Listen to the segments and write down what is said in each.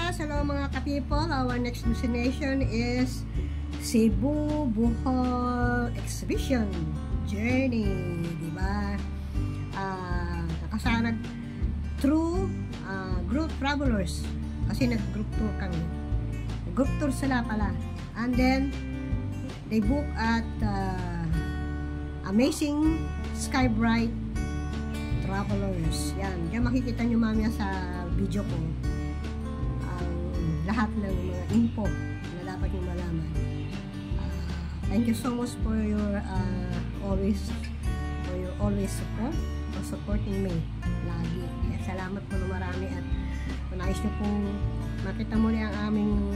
Yes, hello mga ka-people. Our next destination is Cebu Bohol Exhibition Journey, diba? Nakasanag through group travelers kasi nag-group tour kami. Group tour sila pala. And then, they book at Amazing Skybright Travelers. Yan. Diyan makikita nyo mamaya sa video ko lahat ng mga info na dapat nyo malaman. Thank you so much for your always support for supporting me lagi. Salamat po na marami at kung nais nyo pong makita muli ang aming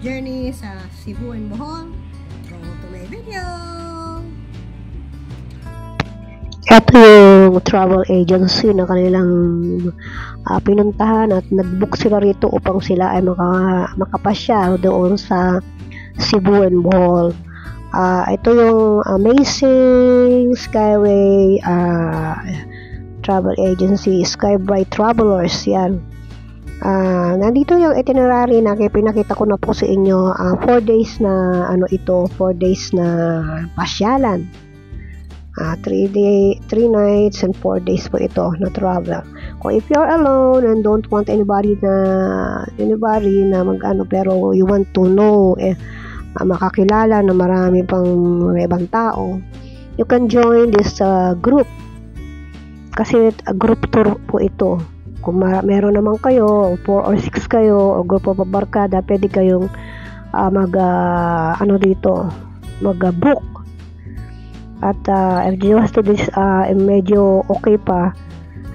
journey sa Cebu and Bohol, go to my video. Ito yung travel agency na kanilang pinuntahan at nag-book sila rito upang sila ay makapasyal doon sa Cebu and Bohol. Ito yung Amazing Skyway Travel Agency, Skybright Travelers, yan. Nandito yung itinerary na pinakita ko na po sa inyo. 4 days na 4 days na pasyalan. 3 nights and 4 days po ito na travel. Kung if you're alone and don't want anybody na pero you want to know makakilala na marami pang ibang tao, you can join this group kasi group tour po ito. Kung meron naman kayo 4 or 6 kayo o grupo pa barkada, pwede kayong mag-book. At if you to this medyo okay pa,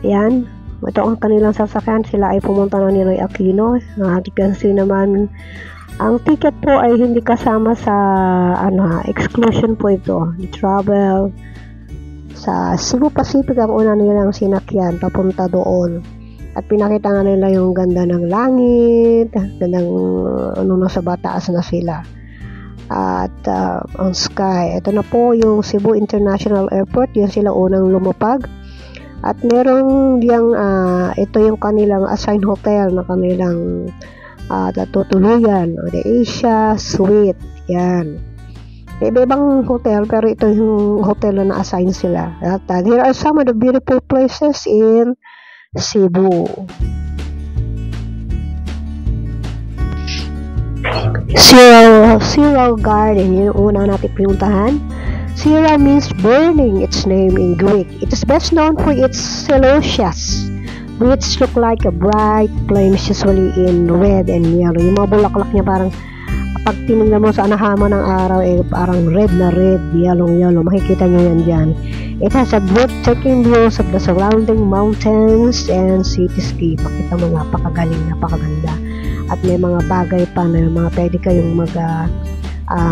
yan, ito ang kanilang sasakyan. Sila ay pumunta na Ninoy Aquino. Kasi naman ang ticket po ay hindi kasama sa exclusion po ito. The travel sa Cebu Pacific ang una nilang sinakyan papunta doon. At pinakita nga nila yung ganda ng langit, gandang nasa bataas na sila. At ang sky, ito na po yung Cebu International Airport, yun sila unang lumapag. At merong diyang ito yung kanilang assigned hotel na kanilang tutuluyan, the Asia Suite, yan. Iba-ibang hotel pero ito yung hotel na na-assign sila. At here are some of the beautiful places in Cebu. Cyril Garden, yun yung una natin pinuntahan. Cyril means burning, its name in Greek. It is best known for its celotias, which look like a bright flames usually in red and yellow. Yung mga bulaklak niya parang pag tinignan mo sa anahama ng araw parang red, yellow. Makikita nyo yan dyan. It has a breathtaking views of the surrounding mountains and cityscape. Makita mo, napakagaling, napakaganda. At may mga bagay pa na mga pwede kayong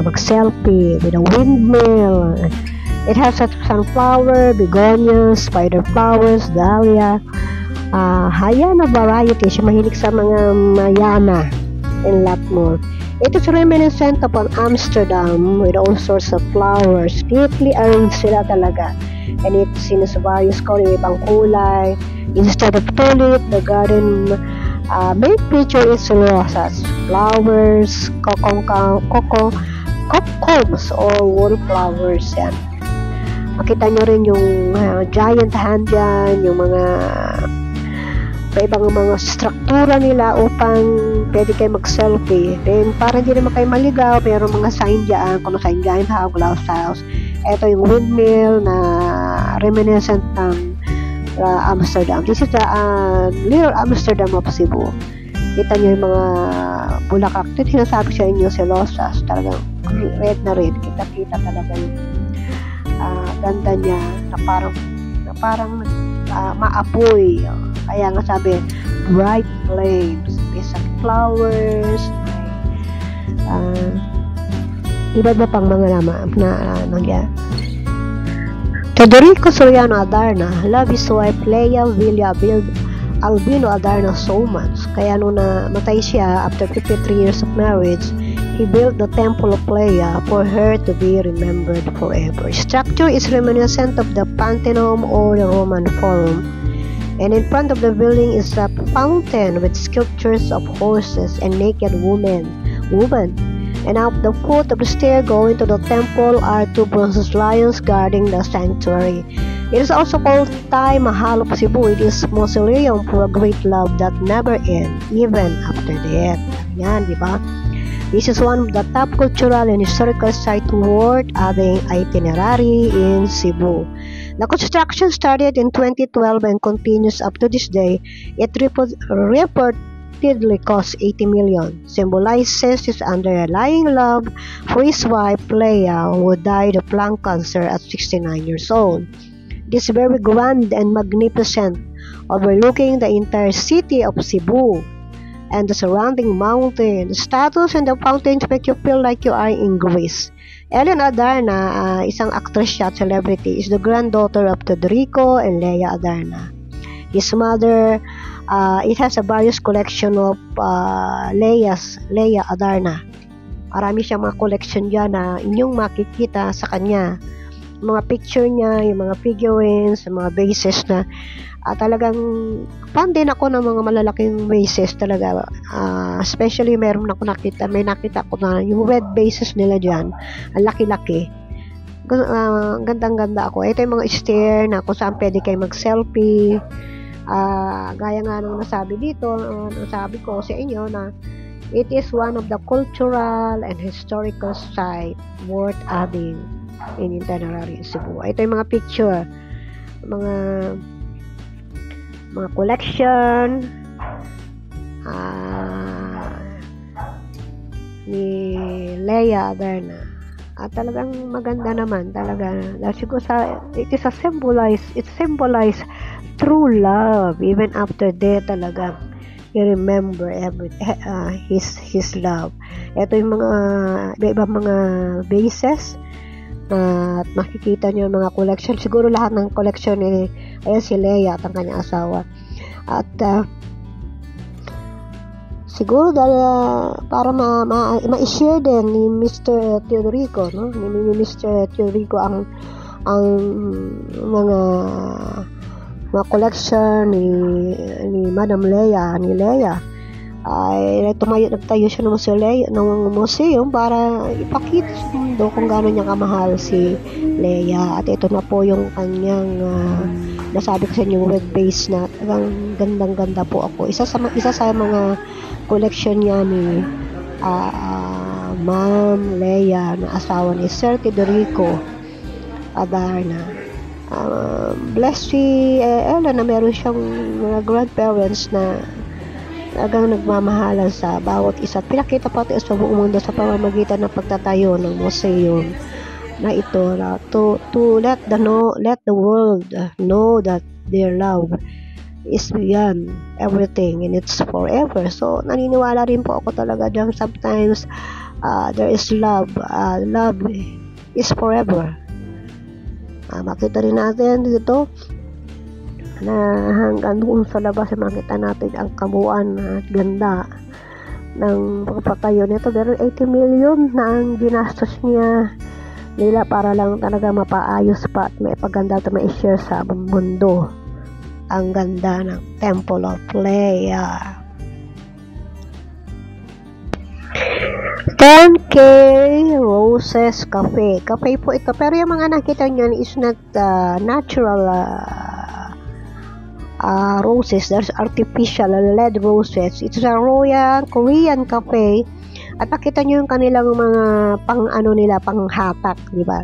mag-selfie with a windmill. It has a sunflower, begonias, spider flowers, dahlia, hayana varieties, mahilig sa mga mayana and lot more. It is reminiscent upon Amsterdam with all sorts of flowers. Neatly arranged sila talaga. And it's in various color, ibang kulay. Instead of tulip, the garden main feature is rosas, flowers, cocoons or wallflowers. Yan. Makita nyo rin yung giant hand dyan, yung mga ibang mga struktura nila upang pwede kayo mag-selfie. Then, para hindi naman kayo maligaw, mayroong mga sign dyan, kung sign giant house. Ito yung windmill na reminiscent ng Amsterdam. This is the little Amsterdam of Cebu. Kita nyo yung mga bulaklak. Ito sinasabi sa inyo, celosas. Talagang red na red. Kita-kita talaga yung ganda niya na parang maapoy. Kaya nga sabi, bright flames. May flowers. Iba-iba pang mga nangyari. Federico Soriano Adarna, love his wife Leia Villa Albino Adarna so much. Kaya nung namatay siya after 53 years of marriage, he built the Temple of Leia for her to be remembered forever. Structure is reminiscent of the Pantheon or the Roman Forum. And in front of the building is a fountain with sculptures of horses and naked women. And at the foot of the stair going to the temple are 2 bronze lions guarding the sanctuary. It is also called Taj Mahal of Cebu. It is mausoleum for a great love that never ends, even after death. Yan, di ba? This is one of the top cultural and historical sites worth adding itinerary in Cebu. The construction started in 2012 and continues up to this day. It reportedly cost 80 million, symbolizes his underlying love for his wife Leia, who died of lung cancer at 69 years old. It is very grand and magnificent, overlooking the entire city of Cebu and the surrounding mountains. The statues and the fountains make you feel like you are in Greece. Ellen Adarna, isang actress siya at celebrity, is the granddaughter of Teodorico and Leia Adarna. His mother, it has a various collection of Leia Adarna. Marami siyang mga collection dyan na inyong makikita sa kanya. Mga picture niya, yung mga figurines, mga vases na talagang fan din ako ng mga malalaking vases talaga. Especially may nakita ko na yung red vases nila dyan. Ang laki-laki. Gandang-ganda ako. Ito yung mga stair na kung saan pwede kayo mag-selfie. Gaya nga nung nasabi dito, nasabi ko sa inyo na it is one of the cultural and historical site worth adding in itinerary Cebu. Ito yung mga picture, mga collection ni Leia Adarna. At talagang maganda naman talaga. Siguro it symbolize true love even after death talaga. You remember his love. Ito yung mga iba-ibang mga vases at makikita nyo yung mga collection. Siguro lahat ng collection ni ayan si Leia at ang kanyang asawa. At siguro para ma-share din ni Mr. Teodorico, no? Ni Mr. Teodorico ang mga collection ni Madam Leia, ni Leia. Ay nagtayo siya ng museum para ipakita sa mundo kung gaano niya kamahal si Leia. At ito na po yung kanyang nasabi ko sa inyo red base na gandang-ganda po ako. Isa sa mga collection niya ni Ma'am Leia na asawa ni Sir Teodorico Adarna. Blessed si Ella na meron siyang mga grandparents na talagang nagmamahalan sa bawat isa. Pinakita pati sa buong mundo sa pamamagitan ng pagtatayo ng museum na ito to let the world know that their love is beyond everything and it's forever. So naniniwala rin po ako talaga dyan sometimes there is love. Love is forever. Makita rin natin dito na hanggang doon sa labas makita natin ang kabuuan at ganda ng pagpatayo nito. Pero 80 million na ang ginastos nila para lang talaga mapaayos pa at may paganda at may share sa mundo ang ganda ng Temple of Leia. 10K Roses Cafe. Cafe po ito. Pero yung mga nakita nyo is not natural roses. There's artificial LED roses. It's a Royal Korean cafe. At nakita nyo yung kanilang mga panghatak, di ba?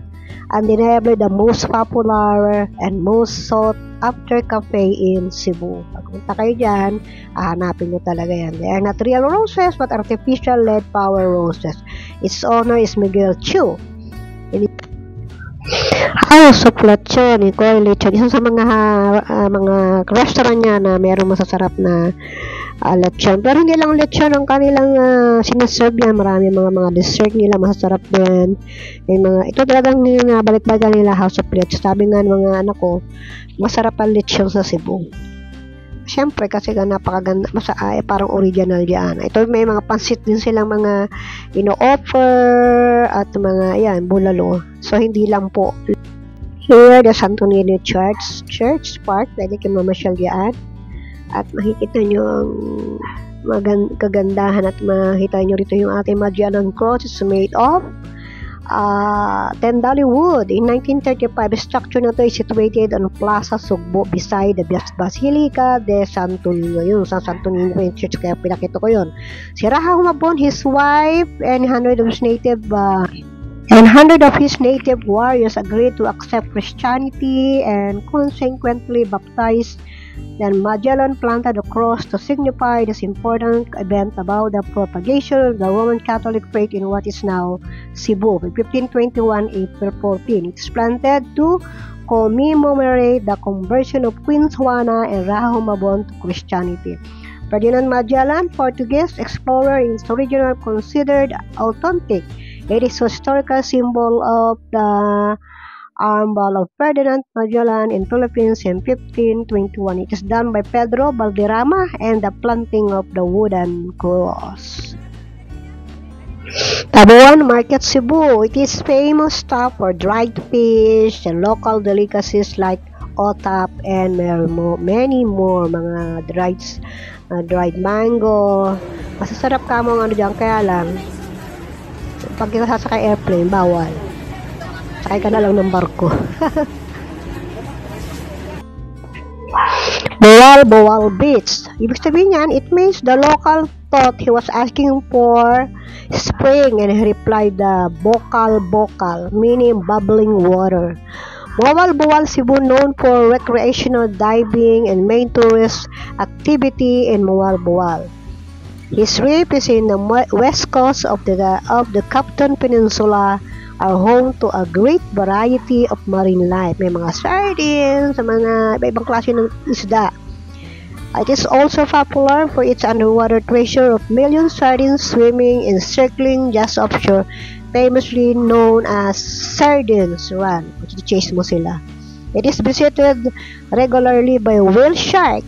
Undeniably the most popular and most sought after cafe in Cebu. Pag punta kayo dyan, hanapin nyo talaga yan. They are not real roses but artificial LED power roses. Its owner is Miguel Chu. House of Lechon, Nicole Lechon. Isa sa mga restaurant niya na mayroong masasarap na lechon. Pero hindi lang lechon ang kanilang sinaserve yan. Marami mga dessert nila masasarap din. Ito talagang balik-balikan nila House of Lechon. Sabi nga ng mga anak ko, masarap ang lechon sa Cebu. Siyempre kasi napakaganda, parang original yan. Ito may mga pansit din silang mga ino-offer at mga bulalo. So hindi lang po Here, the Santo Niño Church Park. Pwede kayo mamasyal diyan. At makikita nyo ang kagandahan at makita nyo rito yung ating Magellan Cross. It's made of Tendali wood. In 1935, structure na to is situated on Plaza Sugbo beside the Basilica de Santo Niño. Yun, sa Santo Niño yung church, kaya pinakita ko yun. Si Raha Humabon, his wife, and 100 of his native warriors agreed to accept Christianity and consequently baptized. Then Magellan planted a cross to signify this important event about the propagation of the Roman Catholic faith in what is now Cebu. In 1521, April 14, it's planted to commemorate the conversion of Queen Juana and Raha Humabon to Christianity. Ferdinand Magellan, Portuguese explorer, is originally considered authentic. It is a historical symbol of the armbal of Ferdinand Magellan in Philippines in 1521. It is done by Pedro Valderrama and the planting of the wooden cross. Tabuan Market, Cebu. It is famous stop for dried fish and local delicacies like otap and many more mga dried mango. Masasarap ka mga dyan, kaya lang pag ikaw sasakay airplane, bawal. Sakay ka na lang ng barko. Boal Beach. Ibig sabihin yan, it means the local thought he was asking for spring and he replied the bokal, meaning bubbling water. Boal Cebu, known for recreational diving and main tourist activity in Boal. His reef is in the west coast of the Captain Peninsula, are home to a great variety of marine life. May mga sardines, mga iba-ibang klase ng isda. It is also popular for its underwater treasure of million sardines swimming and circling just offshore, famously known as Sardines Run. Chase mo sila. It is visited regularly by whale shark,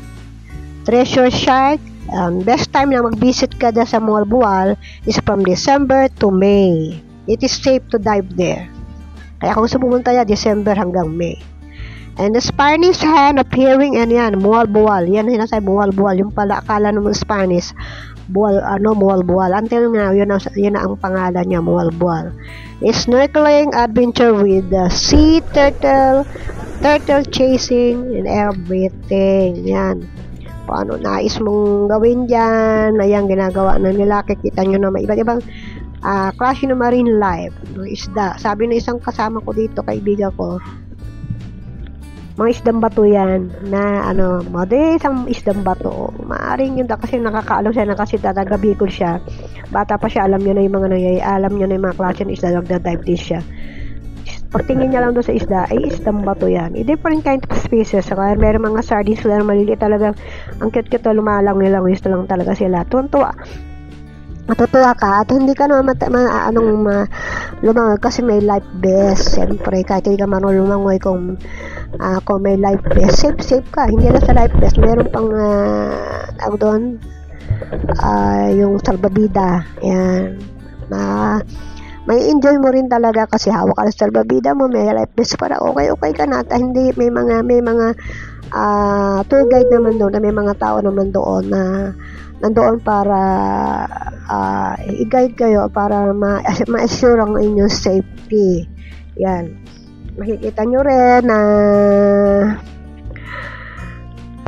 treasure shark. Best time na mag-visit ka da sa Boal is from December to May. It is safe to dive there. Kaya kung gusto pumunta yan, December hanggang May. And the Spanish hand appearing, and yan, Boal. Yan yung nasa Boal. Yung pala, akala naman Spanish, Boal. Until now, yun na ang pangalan niya, Boal. Snorkeling adventure with the sea turtle chasing, and everything. Yan. Paano nais mong gawin dyan, ayan, ginagawa na nila. Kikita nyo na may iba't ibang klase ng marine life, mga isda. Sabi ng isang kasama ko dito, kaibigan ko, mga isdang bato yan na isang isdang bato. Maaring yun kasi nakakaalam siya na kasi taga Bicol siya. Bata pa siya, alam niya na yung mga klase ng isda, nagda-dive din siya. Pagtingin niya lang doon sa isda, ay isdang bato yan. Different kind of species. Kaya meron mga sardines sila na maliliit talaga. Ang cute-cute, lumalang nilang gusto lang talaga sila. Matutuwa ka at hindi ka naman lumangoy kasi may life vest. Siyempre, kahit hindi ka marunong lumangoy kung may life vest, safe ka. Hindi na sa life vest, meron pang yung salbabida. Yan. May enjoy mo rin talaga kasi hawak ka sa salbabida mo, may life vest para okay ka na. At hindi, may mga tour guide naman doon, na may mga tao naman doon na nandoon para i-guide kayo para ma-assure ang inyong safety. Yan. Makikita nyo rin na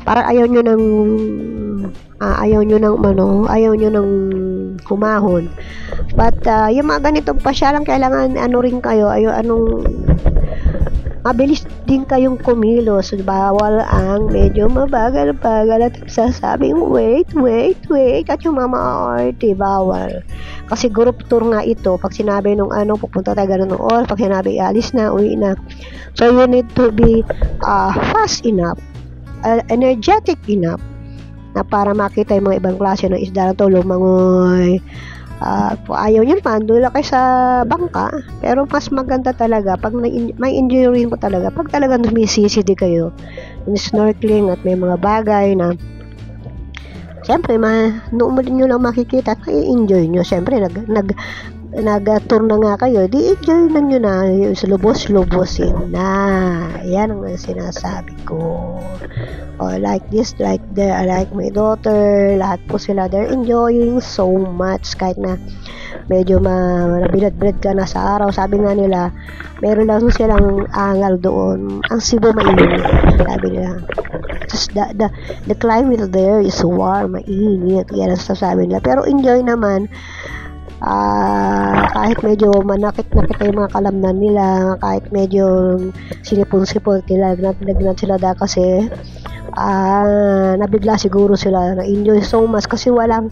parang ayaw nyo nang humahon. But yung mga ganitong pasyalang kailangan rin kayo, mabilis din kayong kumilos. Bawal ang medyo mabagal-bagal at sasabing wait at yung mama-arte, bawal. Kasi group tour nga ito. Pag sinabi nung pupunta tayo ganun ng oras, pag sinabi alis na, uwi na. So you need to be fast enough, energetic enough na para makita yung mga ibang klase ng isda na to, lumangoy. Ayaw nyo naman, doon lang kayo sa bangka, pero mas maganda talaga pag may injury mo talaga, pag talaga numisisidi kayo yung snorkeling at may mga bagay na siyempre noon nyo lang makikita, kaya enjoy nyo. Siyempre nag-tour na nga kayo, di enjoy na nyo na, yung lubos-lubosin na. Yan ang sinasabi ko. Like this, like that, like my daughter, lahat po sila, they're enjoying so much, kahit na medyo nabilad-bilad ka na sa araw. Sabi nga nila, meron lang silang angal doon, ang Cebu mainit, sabi nila. Just the climate there is warm, mainit, yan ang sasabi nila, pero enjoy naman. Kahit medyo manakit-nakit yung mga kalamnan nila, kahit medyo sinipon-sipon nagnagnat sila kasi nabigla siguro sila, na-enjoy so much kasi wala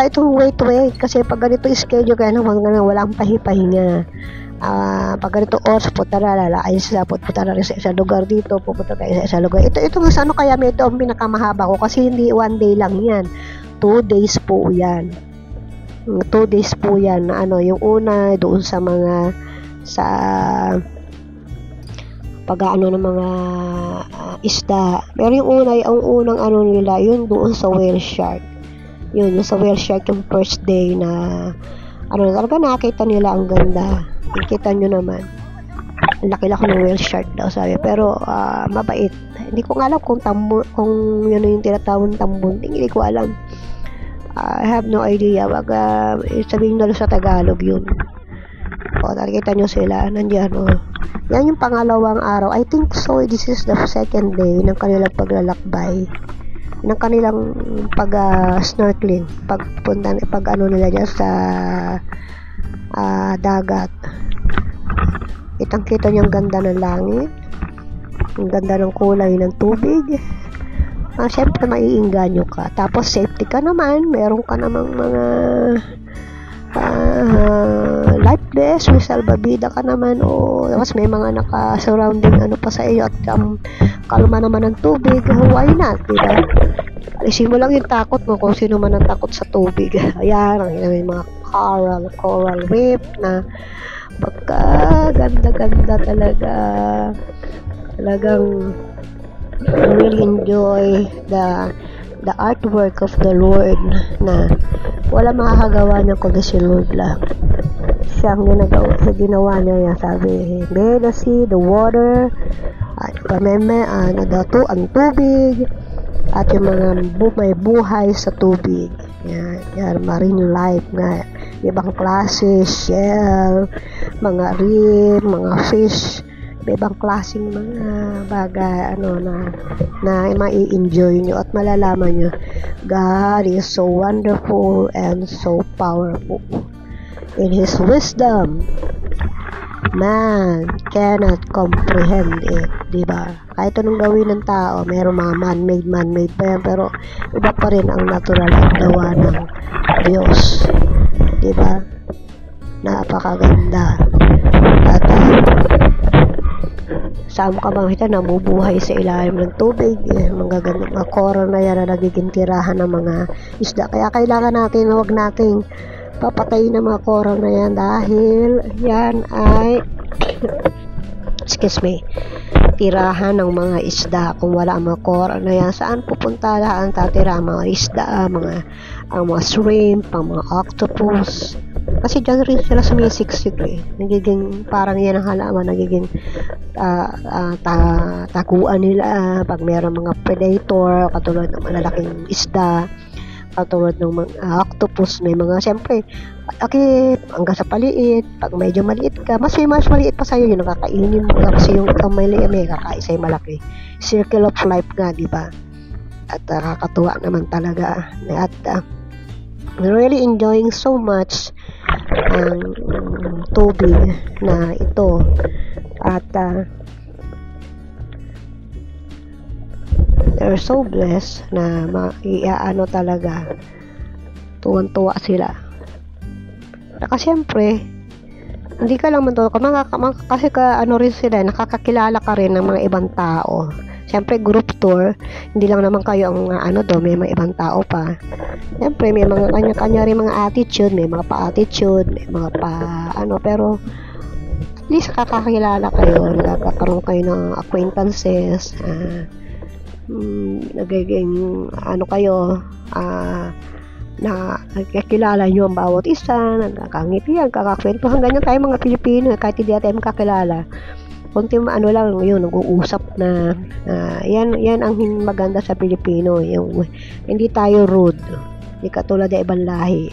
itong wait kasi pag ganito schedule kaya naman walang pahipahinga. Pag ganito oras punta na rin sa isang lugar dito, pupunta kayo sa isang lugar. Ito nga sa ano, kaya ito ang pinakamahaba ko kasi hindi 1 day lang yan, 2 days po yan. 2 days po yan na yung una doon sa mga pag-aano ng mga isda. Pero yung unang nila, yun doon sa whale shark. Yung sa whale shark yung first day na talaga nakita nila ang ganda. Nakita nyo naman. Laki-laki ng whale shark daw sabi. Pero mabait. Hindi ko alam kung yun yung tinatawag tambon. Hindi ko alam. I have no idea. Wag sabihin nyo sa Tagalog yun. Nakikita nyo sila. Nandiyan yan yung pangalawang araw. I think so. This is the second day ng kanilang paglalakbay. Ng kanilang snorkeling. Pag nila dyan sa dagat. Kitang-kita nyo ang ganda ng langit. Ang ganda ng kulay ng tubig. Siyempre maiinganyo ka. Tapos safety ka naman, meron ka namang mga life vest, may salbabida ka naman, tapos may mga naka-surrounding pa sa iyo at kalma naman ng tubig. Why not, diba? Alisin mo lang yung takot mo kung sino man ang takot sa tubig. Ayan, may mga coral reef na ganda-ganda talaga. Talagang really enjoy the artwork of the Lord na wala makakagawa niya kundi si Lord lang. Siya ang ginawa niya. Sabi, the sea, the water, at ang tubig, at yung mga may buhay sa tubig. Yan, marine life nga. Ibang klase, shell, mga reef, mga fish, ibang klaseng mga bagay na mai-enjoy nyo at malalaman nyo God is so wonderful and so powerful. In His wisdom, man cannot comprehend it, diba? Kahit anong gawin ng tao, mayroong mga man-made pa yan, pero iba pa rin ang natural at gawa ng Diyos, diba? Napakaganda. At saan ka makita nabubuhay sa ilalim ng tubig, mga coral na yan na nagiging tirahan ng mga isda. Kaya kailangan natin, huwag nating papatayin ng mga coral na yan dahil yan ay tirahan ng mga isda. Kung wala ang mga coral na yan, saan pupunta lahat tatira ang mga isda, ang mga shrimp, ang mga octopus. Kasi dyan rin sila sumisiksik nagiging parang yan ang halaman, nagiging taguan nila pag mayroong mga predator katulad ng malalaking isda, katulad ng mga octopus. May mga siyempre hanggang sa paliit, pag medyo maliit ka, mas maliit pa sa'yo, yung nakakainin mo kasi yung ikaw maliit, may kakain sa'yo malaki. Circle of life nga, diba? At nakakatuwa naman talaga. At really enjoying so much ang tubig na ito. At they're so blessed na talaga tuwan-tuwa sila. Kasi siyempre hindi ka lang kasi rin sila, nakakakilala ka rin ng mga ibang tao. Siyempre group tour, hindi lang naman kayo ang may mga ibang tao pa. Siyempre may mga kanya-kanya rin mga attitude, may mga pa-attitude, may mga pero at least kakakilala kayo, nagkakaroon kayo ng acquaintances, nagiging kayo, na nagkakilala nyo ang bawat isa, nagkakangitian, kakakwentuhan, ganyan tayo mga Pilipino, kahit hindi tayo makakilala. Kunti ano lang yun, nag-uusap na, yan ang maganda sa Pilipino, yung hindi tayo rude, hindi katulad ng ibang lahi.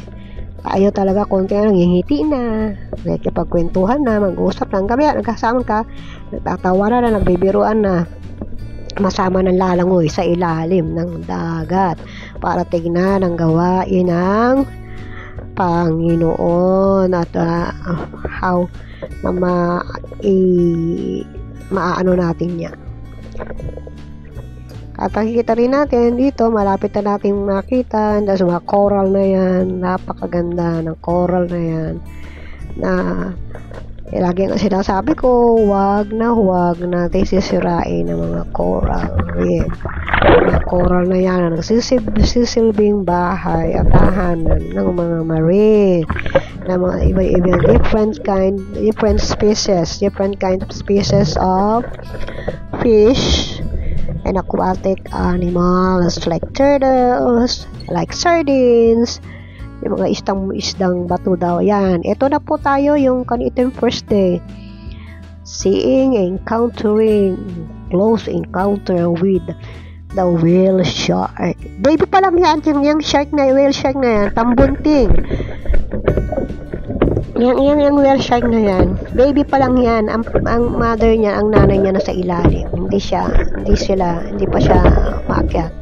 Tayo talaga konti lang, ngingiti na, nakikipagkwentuhan na, mag-uusap lang kami, nagkasama ka, nagtatawanan na, nagbibiruan na, masama ng lalangoy sa ilalim ng dagat para tignan ang gawain ng Panginoon at how na maano natin yan. At nakikita rin natin dito, malapit na natin makita sa mga coral na yan, napakaganda ng coral na yan na lagi nga sinasabi ko, huwag natin sisirain ng mga coral reef. Mga coral na yan, nagsisilbing bahay at tahanan ng mga marine, ng mga iba-ibang different kind of species of fish and aquatic animals like turtles, like sardines, yung mga isdang bato daw. Yan. Ito na po tayo yung kanitong first day. Encountering, close encounter with the whale shark. Baby pa lang yan, yung shark na, whale shark na yan, tambunting. Yung whale shark na yan, baby pa lang yan. Ang mother niya, ang nanay niya nasa ilalim. Hindi pa siya maakyat.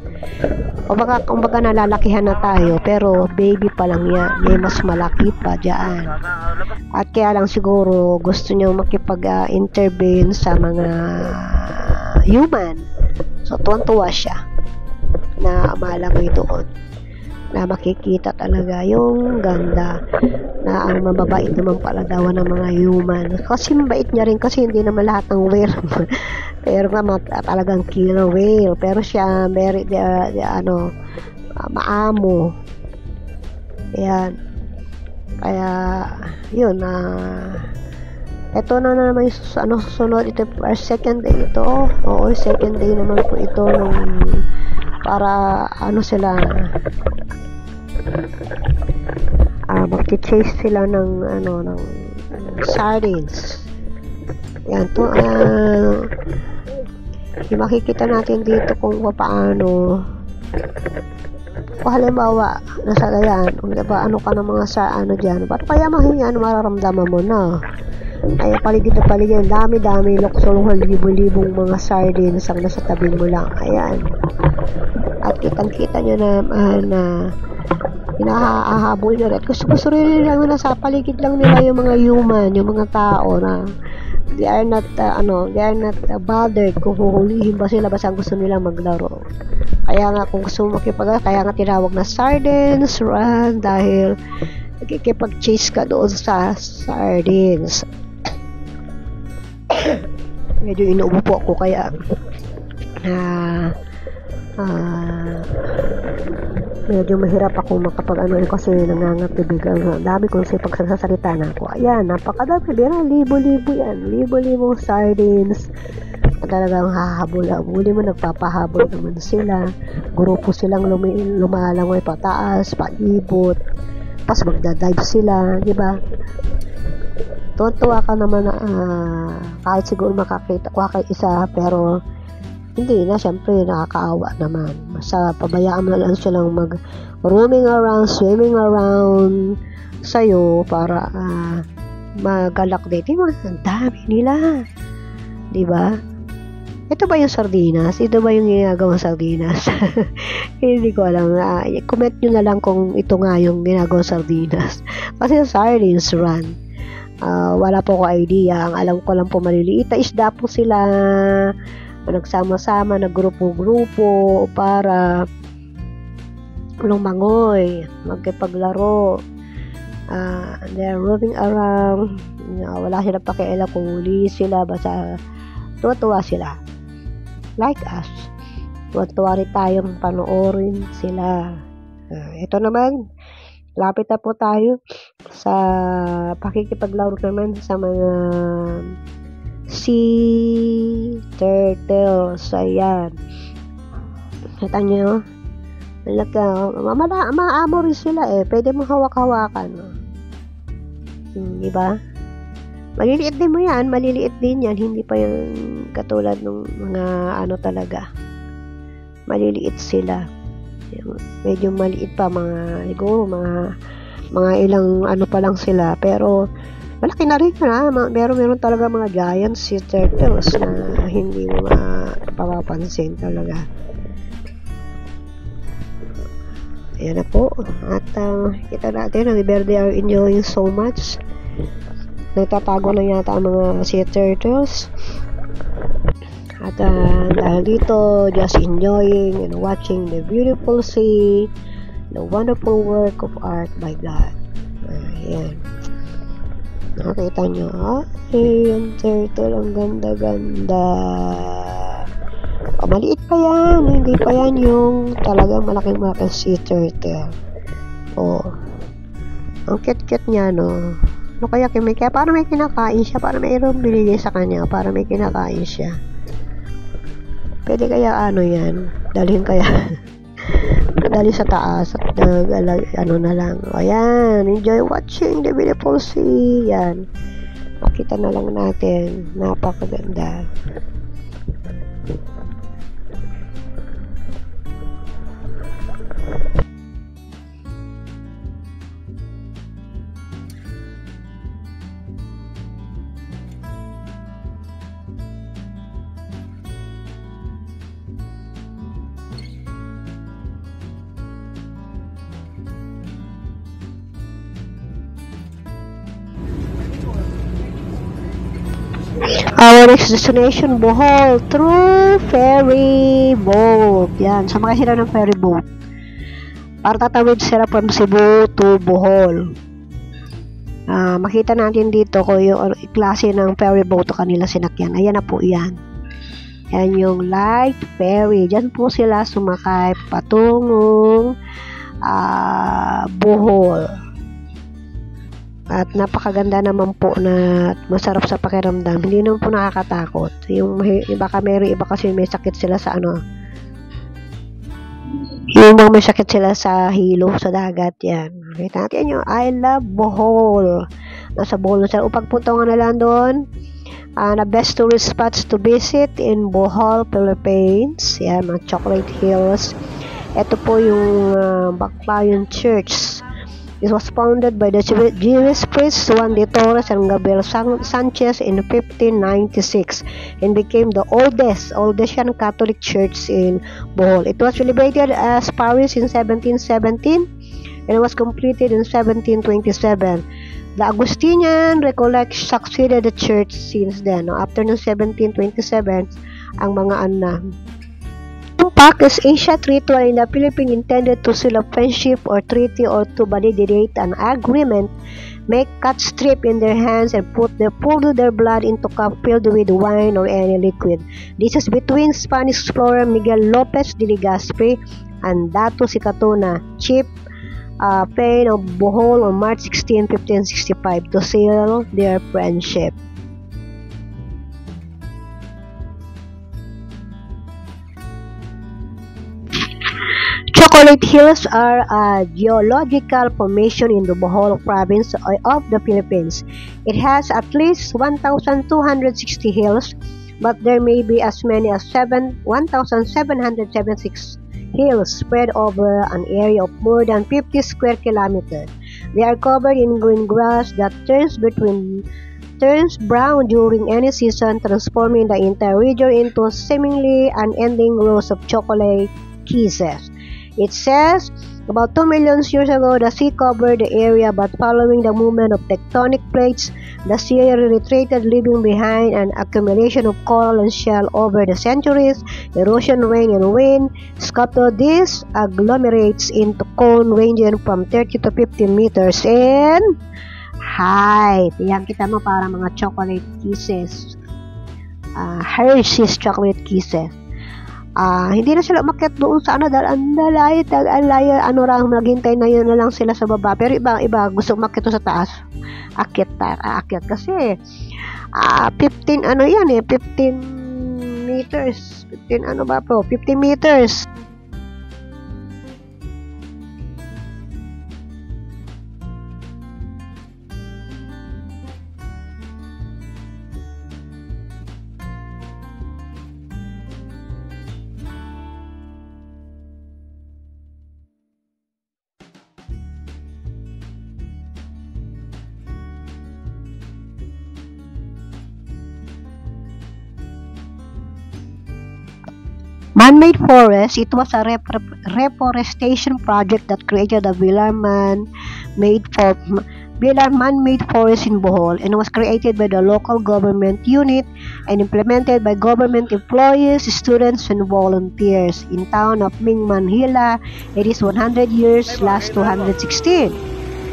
Kumbaga nalalakihan na tayo, pero baby pa lang yan, may mas malaki pa dyan. At kaya lang siguro gusto niya makipag-intervene sa mga human. So tuwan-tuwa siya na malangoy doon, na makikita talaga yung ganda na ang mababait naman pala daw ng mga human. Kasi mabait niya rin, kasi hindi naman lahat ng whale pero talagang killer whale, pero siya very maamo. Ayan, kaya yun, ito na naman yung susunod. Ito second day ito. Oo, second day naman po ito nung para sila mag-chase sila ng sardines. Yan to, yung makikita natin dito kung paano, kung halimbawa nasa gayan, diba, ka ng mga dyan, ba't kaya mararamdaman mo na ay paligid na paligid, dami loksolong libo-libong mga sardines ang nasa tabi mo lang. Ayan, at kitang-kita nyo na hinahahabol nyo rin. Gusto rin lang na sa paligid lang nila yung mga human, yung mga tao na they are not bothered kung huhulihin ba sila, basta gusto nila maglaro. Kaya nga kung gusto mo kaya nga tinawag na sardines run, dahil nakikipag-chase ka doon sa sardines. Medyo inuubo po ako, kaya medyo mahirap ako kasi nangangatibig. Ang dami kong pagsasalita na ako. Ayan, napakadami. Libo-libong sardines. Talagang hahabol-habulin mo, nagpapahabol naman sila. Grupo silang lumalangoy pataas, paibot. Tapos magdadive sila, di ba? Tuwa ka naman na kahit siguro makakita ko kahit isa, pero hindi na, syempre nakakaawa naman. Basta pabayaan mo lang silang roaming around, swimming around sa'yo para magalak dito. Ang dami nila, diba? Ito ba yung sardinas? Ito ba yung ginagawang sardinas? Hindi ko alam. Comment nyo na lang kung ito nga yung ginagawang sardinas. Kasi sardines run, wala po ko idea. Ang alam ko lang po, maliliit na isda po sila, nagsama-sama na grupo-grupo para lumangoy, magkipaglaro. They're roving around. Wala silang pakialam kung huli sila, basta tuwa-tuwa sila. Like us. Tuwa-tuwa rin tayong panoorin sila. Ito naman, lapit na po tayo sa pakikipaglaro naman sa mga sea turtles. Ayan, kita nyo, Maamo rin sila pwede mo hawak-hawakan. Diba? Maliliit din mo yan, maliliit din yan, hindi pa yung katulad ng mga talaga. Maliliit sila. Medyo maliit pa, siguro mga ilang pa lang sila, pero malaki na rin meron talaga mga giant sea turtles na hindi mo mapapansin talaga. Ayan na po. At kita natin, ang they are enjoying so much. Nagtatago na yata ang mga sea turtles. At dahil dito, just enjoying and watching the beautiful sea, the wonderful work of art by God. Ayan. Nakita nyo, yung turtle, ang ganda-ganda. Maliit pa yan, hindi pa yan yung talagang malaking sea turtle. Ang cute-cute niya, no? Kaya para may kinakain siya, para mayroong binigay sa kanya, para may kinakain siya. Pwede kaya yan, dalhin kaya dali sa taas at na lang. Ayan, enjoy watching the beautiful sea. Yan, makita na lang natin, napakaganda. Our next destination, Bohol, through ferry boat. Yan, sumakay sila ng ferry boat. Para tatawid sila from Cebu to Bohol. Makita natin dito kung yung klase ng ferry boat o kanila sinakyan. Ayan na po yan. Yan yung light ferry. Diyan po sila sumakay patungong Bohol. At napakaganda naman po na masarap sa pakiramdam. Hindi naman po nakakatakot. Yung iba kasi may sakit sila sa yung mga may sakit sila sa hilo, sa dagat. Yan. Kita natin yung I love Bohol. Nasa Bohol na sila. Pagpunta nga na lang doon, na best tourist spots to visit in Bohol, Philippines. Yan, mga Chocolate Hills. Ito po yung Baclayon Church. It was founded by the Jewish priests Juan de Torres and Gabriel Sanchez in 1596 and became the oldest Catholic church in Bohol. It was celebrated as parish in 1717 and it was completed in 1727. The Augustinian Recollects succeeded the church since then. After ng 1727, ang mga Pact is Asia Treaty in the Philippines intended to seal a friendship or treaty or to validate an agreement, make cut strip in their hands and pour their blood into cup filled with wine or any liquid. This is between Spanish explorer Miguel Lopez de Legazpi and Dato Sicatona, chief plain of Bohol on March 16, 1565 to seal their friendship. Chocolate Hills are a geological formation in the Bohol province of the Philippines. It has at least 1,260 hills, but there may be as many as 1,776 hills spread over an area of more than 50 square kilometers. They are covered in green grass that turns brown during any season, transforming the entire region into seemingly unending rows of chocolate kisses. It says, about 2 million years ago, the sea covered the area, but following the movement of tectonic plates, the sea retreated, leaving behind an accumulation of coral and shell over the centuries. Erosion, rain, and wind scattered these agglomerates into cone ranging from 30 to 50 meters in height. Yan, kita mo para mga chocolate kisses. Hershey's chocolate kisses. Hindi na sila umakyat doon sa dahil ang layo, naghintay na yun na lang sila sa baba. Pero iba gusto umakyat sa taas. Akyat kasi 15 meters. 15 meters. Man-made forest, it was a reforestation project that created the Villar man-made forest in Bohol and was created by the local government unit and implemented by government employees, students, and volunteers. In town of Mingmanhila, it is 100 years last 216.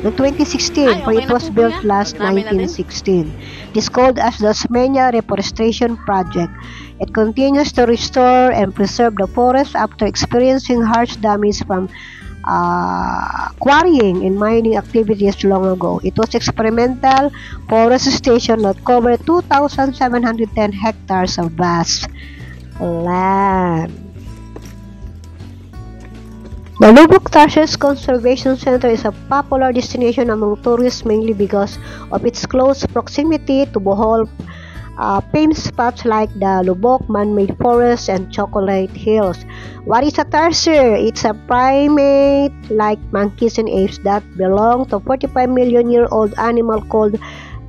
The 2016, for it was built last 1916. It is called as the Osmeña Reforestation Project. It continues to restore and preserve the forest after experiencing harsh damage from quarrying and mining activities long ago. It was experimental forest station that covered 2,710 hectares of vast land. The Lubbock Tarsers Conservation Center is a popular destination among tourists mainly because of its close proximity to Bohol, famed spots like the Lubbock Man-Made Forest and Chocolate Hills. What is a tarsier? It's a primate like monkeys and apes that belong to a 45-million-year-old animal called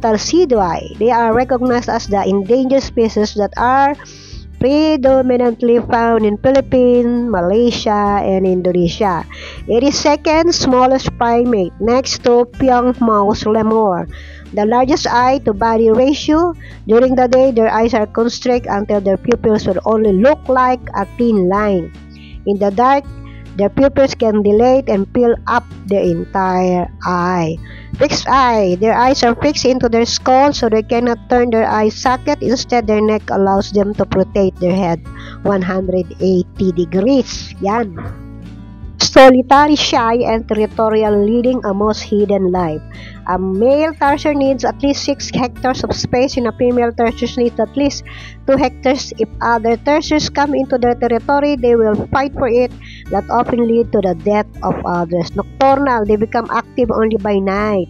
Tarsidoi. They are recognized as the endangered species that are predominantly found in Philippines, Malaysia, and Indonesia. It is second smallest primate next to Pyong mouse lemur. The largest eye-to-body ratio. During the day, their eyes are constrict until their pupils will only look like a thin line. In the dark, their pupils can dilate and fill up the entire eye. Fixed eye. Their eyes are fixed into their skull so they cannot turn their eye socket. Instead, their neck allows them to rotate their head 180 degrees. Yan. Solitary, shy, and territorial, leading a most hidden life. A male tarsier needs at least 6 hectares of space and a female tarsier needs at least 2 hectares. If other tarsiers come into their territory, they will fight for it. That often lead to the death of others. Nocturnal, they become active only by night.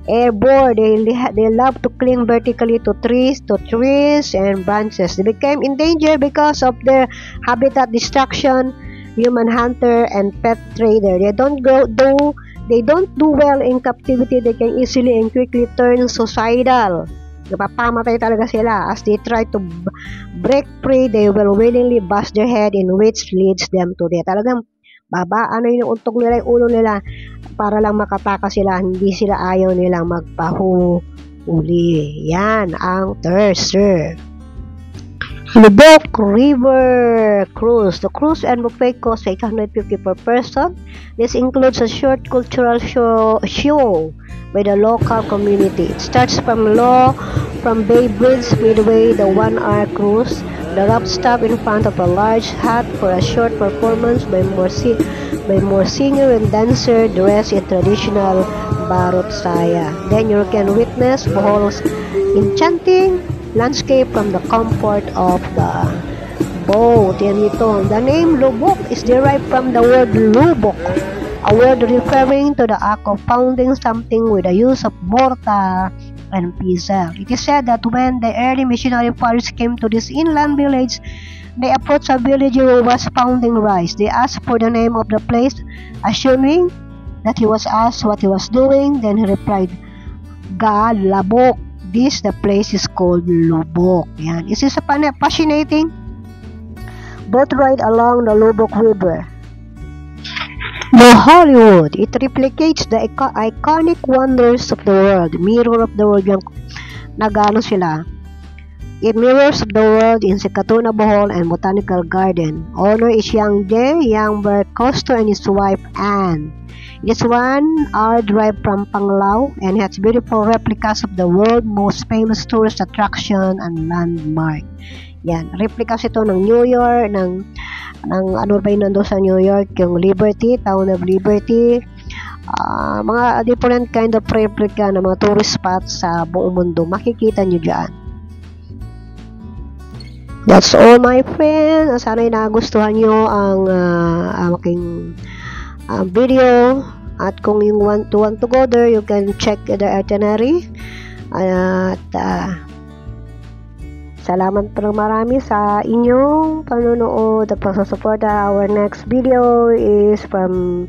Airborne, they love to cling vertically to trees and branches. They became endangered because of their habitat destruction. Human hunter and pet trader. They don't do well in captivity. They can easily and quickly turn suicidal. Napapamatay talaga sila. As they try to break free, they will willingly bust their head in which leads them to death. Talagang babaan na yung untog nila, yung ulo nila para lang makataka sila. Hindi sila ayaw nilang magpahuli. Yan ang tarsier. Lubbock River Cruise. The cruise and buffet costs $850 per person. This includes a short cultural show by the local community. It starts from Bay Bridge Midway, the 1-hour cruise. The raft stop in front of a large hut for a short performance by more singer and dancer dressed in traditional Barot Saya. Then you can witness Bohol's enchanting landscape from the comfort of the boat. Yan ito. The name Lubbock is derived from the word lubok, a word referring to the act of pounding something with the use of mortar and pestle. It is said that when the early missionary fathers came to this inland village, they approached a villager who was pounding rice. They asked for the name of the place, assuming that he was asked what he was doing. Then he replied, Labok. The place is called Lubbock. Yan. This is a fascinating boat ride along the Lubbock River. The Hollywood. It replicates the iconic wonders of the world. Mirror of the world. Yung nagano sila. It mirrors the world in Sikatuna, Bohol, and Botanical Garden. Owner is Yang J. Youngberg Costo and his wife Anne. It is 1 hour drive from Panglao and has beautiful replicas of the world's most famous tourist attraction and landmark. Yan, replicas ito ng New York, ng ano ba yung nandun sa New York, yung Liberty, Town of Liberty, mga different kind of replica ng mga tourist spots sa buong mundo. Makikita nyo dyan. That's all, my friend. Sana'y nagustuhan nyo ang aking video. At kung you want to go there, you can check the itinerary. At salamat po marami sa inyong panonood at pagsusuporta. Our next video is from